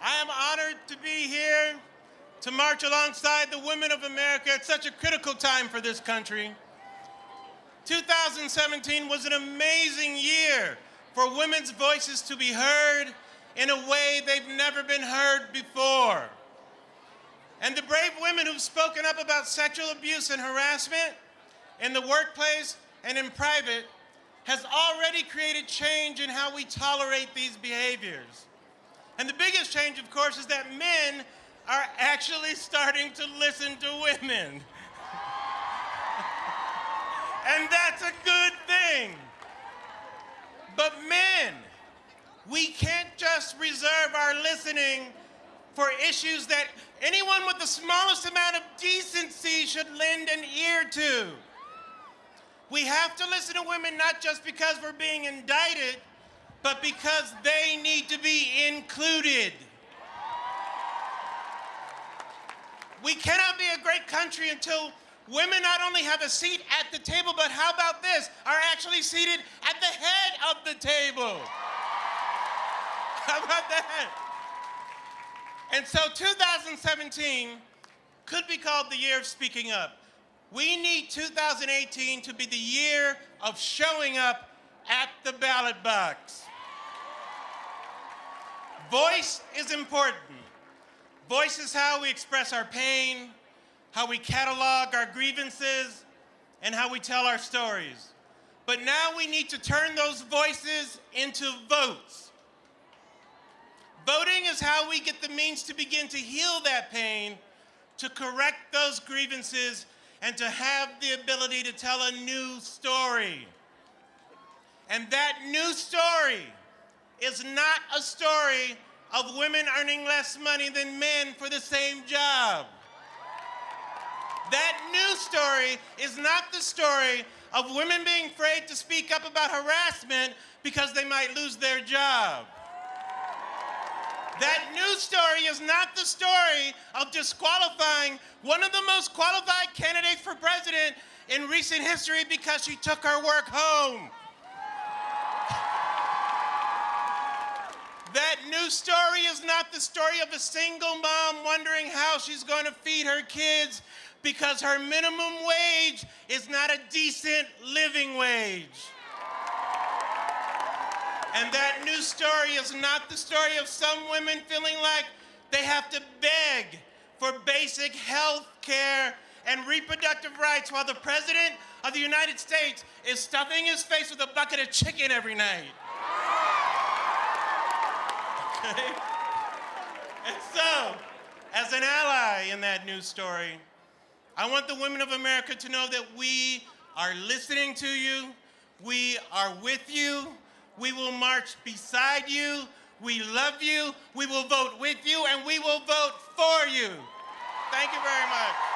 I am honored to be here to march alongside the women of America at such a critical time for this country. 2017 was an amazing year for women's voices to be heard in a way they've never been heard before. And the brave women who've spoken up about sexual abuse and harassment in the workplace and in private has already created change in how we tolerate these behaviors. And the biggest change, of course, is that men are actually starting to listen to women. And that's a good thing. But men, we can't just reserve our listening for issues that anyone with the smallest amount of decency should lend an ear to. We have to listen to women not just because we're being indicted, but because they need to be included. We cannot be a great country until women not only have a seat at the table, but how about this, are actually seated at the head of the table. How about that? And so 2017 could be called the year of speaking up. We need 2018 to be the year of showing up at the ballot box. Voice is important. Voice is how we express our pain, how we catalog our grievances, and how we tell our stories. But now we need to turn those voices into votes. Voting is how we get the means to begin to heal that pain, to correct those grievances, and to have the ability to tell a new story. And that new story is not a story of women earning less money than men for the same job. That new story is not the story of women being afraid to speak up about harassment because they might lose their job. That new story is not the story of disqualifying one of the most qualified candidates for president in recent history because she took her work home. That new story is not the story of a single mom wondering how she's going to feed her kids because her minimum wage is not a decent living wage. And that new story is not the story of some women feeling like they have to beg for basic health care and reproductive rights while the President of the United States is stuffing his face with a bucket of chicken every night. Okay? And so, as an ally in that news story, I want the women of America to know that we are listening to you, we are with you, we will march beside you, we love you, we will vote with you, and we will vote for you. Thank you very much.